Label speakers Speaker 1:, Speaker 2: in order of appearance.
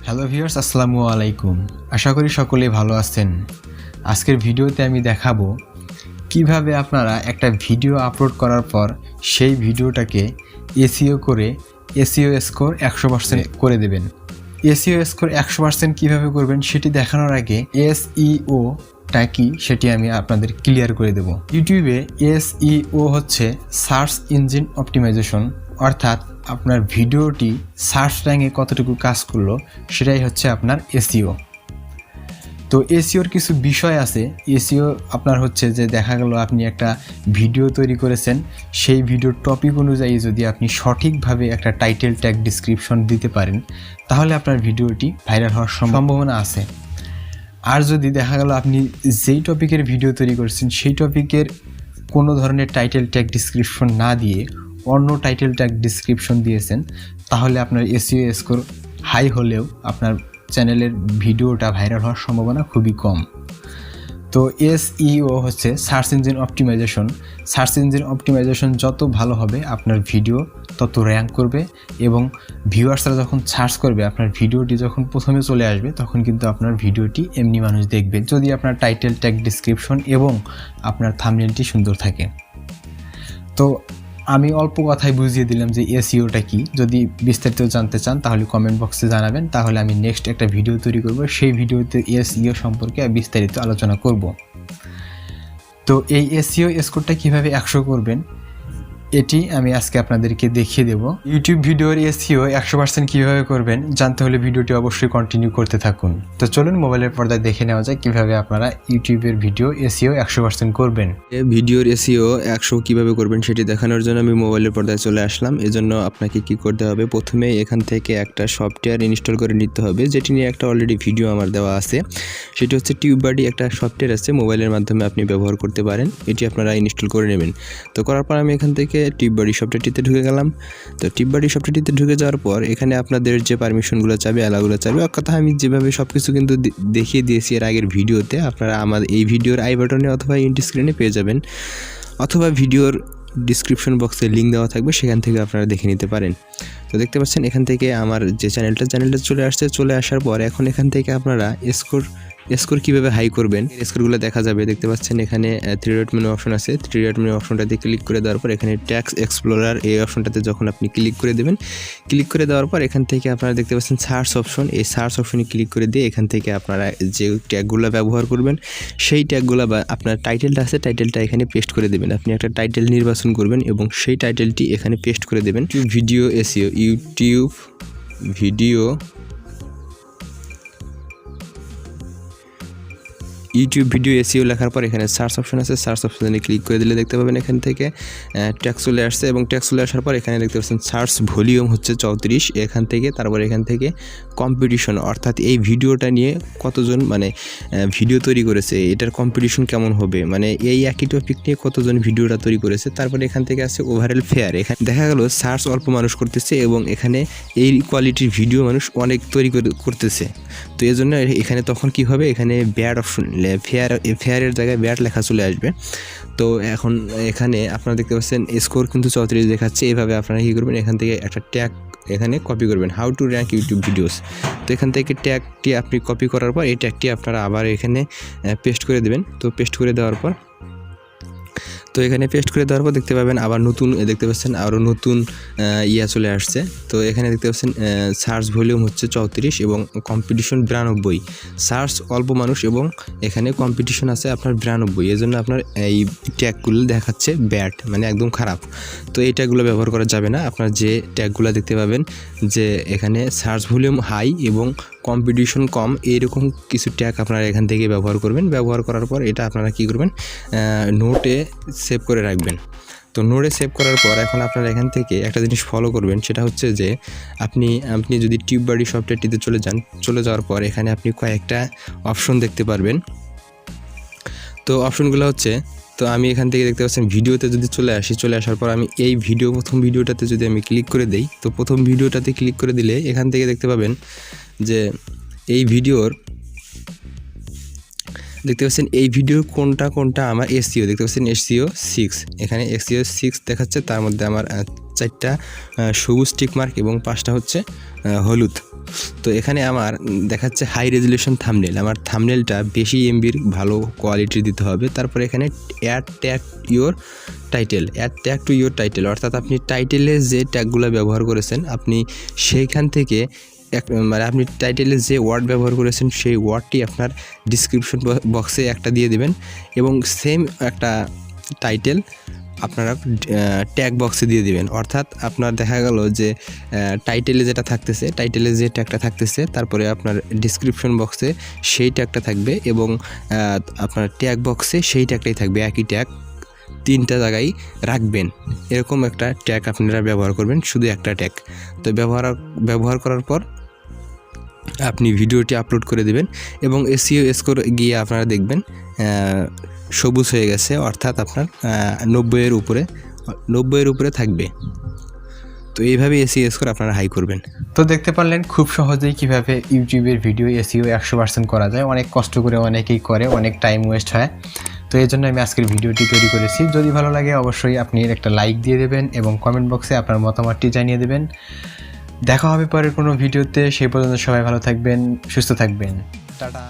Speaker 1: Hello viewers, আসসালামু আলাইকুম। আশা করি সকলেই ভালো আছেন। আজকের ভিডিওতে আমি দেখাবো কিভাবে আপনারা একটা ভিডিও আপলোড করার পর সেই ভিডিওটাকে এসইও করে এসইও স্কোর 100% করে দেবেন। এসইও স্কোর 100% কীভাবে করবেন সেটি দেখানোর আগে এসইওটা কি সেটি আমি আপনাদের ক্লিয়ার করে দেব। ইউটিউবে এসইও হচ্ছে সার্চ ইঞ্জিন অপটিমাইজেশন, অর্থাৎ আপনার ভিডিওটি সার্চ র্যাঙ্কে কতটুকু কাজ করলো সেটাই হচ্ছে আপনার এসইও। তো এসইওর কিছু বিষয় আছে। এসইও আপনার হচ্ছে যে দেখা গেল আপনি একটা ভিডিও তৈরি করেছেন, সেই ভিডিওর টপিক অনুযায়ী যদি আপনি সঠিকভাবে একটা টাইটেল ট্যাগ ডিসক্রিপশন দিতে পারেন তাহলে আপনার ভিডিওটি ভাইরাল হওয়ার সম্ভাবনা আছে। আর যদি দেখা গেল আপনি যেই টপিকের ভিডিও তৈরি করছেন সেই টপিকের কোনো ধরনের টাইটেল ট্যাগ ডিসক্রিপশন না দিয়ে অন্য টাইটেল ট্যাগ ডিসক্রিপশন দিয়েছেন তাহলে আপনার এসইও স্কোর হাই হলেও আপনার চ্যানেলের ভিডিওটা ভাইরাল হওয়ার সম্ভাবনা খুবই কম। তো এসইও হচ্ছে search engine optimisation. Search engine optimisation যত ভালো হবে আপনার ভিডিও তত র্যাঙ্ক করবে, এবং ভিউয়ার্সরা যখন সার্চ করবে আপনার ভিডিওটি যখন প্রথমে চলে আসবে তখন কিন্তু আপনার ভিডিওটি এমনি মানুষ দেখবে যদি আপনার টাইটেল ট্যাগ ডিসক্রিপশন এবং আপনার থাম্বনেলটি সুন্দর থাকে। তো আমি অল্প কথায় বুঝিয়ে দিলাম যে এসইওটা কি। যদি বিস্তারিত জানতে চান তাহলে কমেন্ট বক্সে জানাবেন, তাহলে আমি নেক্সট একটা ভিডিও তৈরি করব, সেই ভিডিওতে এসইও সম্পর্কে বিস্তারিত আলোচনা করব। তো এই এসইও স্কোরটা কিভাবে 100 করবেন এটি আমি আজকে আপনাদেরকে দেখিয়ে দেব। ইউটিউব ভিডিওর এসইও 100% কীভাবে করবেন জানতে হলে ভিডিওটি অবশ্যই কন্টিনিউ করতে থাকুন। তো চলুন মোবাইলের পর্দায় দেখে নেওয়া যায় কীভাবে আপনারা ইউটিউবের ভিডিও এসইও 100% করবেন।
Speaker 2: ভিডিওর এসইও 100 কীভাবে করবেন সেটি দেখানোর জন্য আমি মোবাইলের পর্দায় চলে আসলাম। এজন্য আপনাকে কি করতে হবে, প্রথমে এখান থেকে একটা সফটওয়্যার ইনস্টল করে নিতে হবে, যেটি নিয়ে একটা অলরেডি ভিডিও আমার দেওয়া আছে। সেটি হচ্ছে টিউববাডি, একটা সফটওয়্যার আছে, মোবাইলের মাধ্যমে আপনি ব্যবহার করতে পারেন। এটি আপনারা ইনস্টল করে নেবেন। তো করার পর আমি এখান থেকে টিউববাডি সফটওয়্যারটিতে ঢুকে গেলাম। তো টিউববাডি সফটওয়্যারটিতে ঢুকে যাওয়ার পর এখানে আপনাদের যে পারমিশনগুলো চাবে, অ্যালাউগুলো চাবে, এক কথা আমি যেভাবে সব কিছু কিন্তু দেখিয়ে দিয়েছি এর আগের ভিডিওতে, আপনারা আমার এই ভিডিওর আই বাটনে অথবা ইন্ড স্ক্রিনে পেয়ে যাবেন, অথবা ভিডিওর ডিসক্রিপশন বক্সে লিঙ্ক দেওয়া থাকবে, সেখান থেকে আপনারা দেখে নিতে পারেন। তো দেখতে পাচ্ছেন এখান থেকে আমার যে চ্যানেলটা চলে আসছে। চলে আসার পর এখন এখান থেকে আপনারা স্কোর কীভাবে হাই করবেন স্কোরগুলো দেখা যাবে। দেখতে পাচ্ছেন এখানে 3 ডট মেনু অপশন আছে। 3 ডট মেনু অপশনটাতে ক্লিক করে দেওয়ার পর এখানে ট্যাক্স এক্সপ্লোরার এই অপশনটাতে যখন আপনি ক্লিক করে দেবেন, ক্লিক করে দেওয়ার পর এখান থেকে আপনারা দেখতে পাচ্ছেন সার্চ অপশন। এই সার্চ অপশনে ক্লিক করে দিয়ে এখান থেকে আপনারা যে ট্যাগগুলো ব্যবহার করবেন সেই ট্যাগগুলো বা আপনার টাইটেলটা আছে টাইটেলটা এখানে পেস্ট করে দেবেন। আপনি একটা টাইটেল নির্বাচন করবেন এবং সেই টাইটেলটি এখানে পেস্ট করে দেবেন। Video SEO, YouTube video SEO লেখার পর এখানে সার্চ অপশন আছে। সার্চ অপশনে ক্লিক করে দিলে দেখতে পাবেন এখান থেকে ট্যাগ চলে আসছে, এবং ট্যাগ চলে আসার পর এখানে দেখতে পাচ্ছেন সার্চ ভলিউম হচ্ছে 34। এখান থেকে তারপর এখান থেকে কম্পিটিশন, অর্থাৎ এই ভিডিওটা নিয়ে কতজন ভিডিও তৈরি করেছে, এটার কম্পিটিশন কেমন হবে, এই একই টপিক নিয়ে কতজন ভিডিওটা তৈরি করেছে। তারপরে এখান থেকে আছে ওভারঅল ফেয়ার। এখানে দেখা গেল সার্চ অল্প মানুষ করতেছে এবং এখানে এই কোয়ালিটির ভিডিও মানুষ অনেক তৈরি করতেছে। তো এই জন্য এখানে তখন কি হবে, এখানে ব্যাড অপশন, ফেয়ারের জায়গায় ব্যাড লেখা চলে আসবে। তো এখন এখানে আপনারা দেখতে পাচ্ছেন স্কোর কিন্তু 34 দেখাচ্ছে। এভাবে আপনারা কী করবেন, এখান থেকে একটা ট্যাগ এখানে কপি করবেন, how to rank YouTube videos. তো এখান থেকে ট্যাগটি আপনি কপি করার পর এই ট্যাগটি আপনারা আবার এখানে পেস্ট করে দেবেন। তো পেস্ট করে দেওয়ার পর এখানে পেস্ট করে দেওয়ার পর দেখতে পাবেন আবার নতুন, দেখতে পাচ্ছেন আরও নতুন চলে আসছে। তো এখানে দেখতে পাচ্ছেন সার্চ ভলিউম হচ্ছে 34 এবং কম্পিটিশন 92। সার্চ অল্প মানুষ এবং এখানে কম্পিটিশন আছে আপনার 92। এই জন্য আপনার এই ট্যাগগুলো দেখাচ্ছে ব্যাড, একদম খারাপ। তো এই ট্যাগগুলো ব্যবহার করা যাবে না। আপনার যে ট্যাগগুলো দেখতে পাবেন যে এখানে সার্চ ভলিউম হাই এবং কম্পিটিশন কম, এইরকম কিছু ট্যাগ আপনারা এখান থেকে ব্যবহার করবেন। ব্যবহার করার পর এটা আপনারা কী করবেন, নোটে সেভ করে রাখবেন। তো নোটে সেভ করার পর এখন আপনারা এখান থেকে একটা জিনিস ফলো করবেন, সেটা হচ্ছে যে আপনি যদি টিউববাডি সফটওয়্যারটিতে চলে যাওয়ার পর এখানে আপনি কয়েকটা অপশন দেখতে পারবেন। তো অপশনগুলো হচ্ছে, তো আমি এখান থেকে দেখতে পাচ্ছেন ভিডিওতে যদি চলে আসার পর আমি এই প্রথম ভিডিওটাতে যদি আমি ক্লিক করে দেই, তো প্রথম ভিডিওটাতে ক্লিক করে দিলে এখান থেকে দেখতে পাবেন যে এই ভিডিওর দেখতে পাচ্ছেন এই ভিডিওর কোনটা আমার এসইও, দেখতে পাচ্ছেন এসইও 6, এখানে এসইও 6 দেখাচ্ছে। তার মধ্যে আমার 4টা সবুজ টিক মার্ক এবং 5টা হচ্ছে হলুদ। তো এখানে আমার দেখাচ্ছে হাই রেজুলেশন থাম্বনেল, আমার থাম্বনেলটা বেশি এমবির ভালো কোয়ালিটির দিতে হবে। তারপরে এখানে add tag your title, add tag to your title, অর্থাৎ আপনি টাইটেলে যে ট্যাগগুলো ব্যবহার করেছেন আপনি সেইখান থেকে মানে আপনি টাইটেলে যে ওয়ার্ড ব্যবহার করেছেন সেই ওয়ার্ডটি আপনার ডিসক্রিপশন বক্সে একটা দিয়ে দেবেন এবং সেম একটা টাইটেল আপনারা ট্যাগ বক্সে দিয়ে দিবেন। অর্থাৎ আপনার দেখা গেল যে টাইটেলে যেটা থাকতেছে, টাইটেলে যে ট্যাগটা থাকতেছে, তারপরে আপনার ডিসক্রিপশন বক্সে সেই ট্যাগটা থাকবে এবং আপনার ট্যাগ বক্সে সেই ট্যাগটাই থাকবে, একই ট্যাগ 3টা জায়গায় রাখবেন। এরকম একটা ট্যাগ আপনারা ব্যবহার করবেন, শুধু একটা ট্যাগ। তো ব্যবহার করার পর আপনি ভিডিওটি আপলোড করে দেবেন এবং এসইও স্কোর গিয়ে আপনারা দেখবেন সবুজ হয়ে গেছে, অর্থাৎ আপনার 90-এর উপরে থাকবে। তো এইভাবে এসইও স্কোর আপনারা হাই করবেন।
Speaker 1: তো দেখতে পারলেন খুব সহজেই কিভাবে ইউটিউবের ভিডিও এসইও 100% করা যায়। অনেক কষ্ট করে অনেকেই করে, অনেক টাইম ওয়েস্ট হয়। তো এই জন্য আমি আজকের ভিডিওটি তৈরি করেছি। যদি ভালো লাগে অবশ্যই আপনি একটা লাইক দিয়ে দেবেন এবং কমেন্ট বক্সে আপনার মতামতটি জানিয়ে দেবেন। দেখা হবে পরের কোনো ভিডিওতে। সেই পর্যন্ত সবাই ভালো থাকবেন, সুস্থ থাকবেন। টাটা।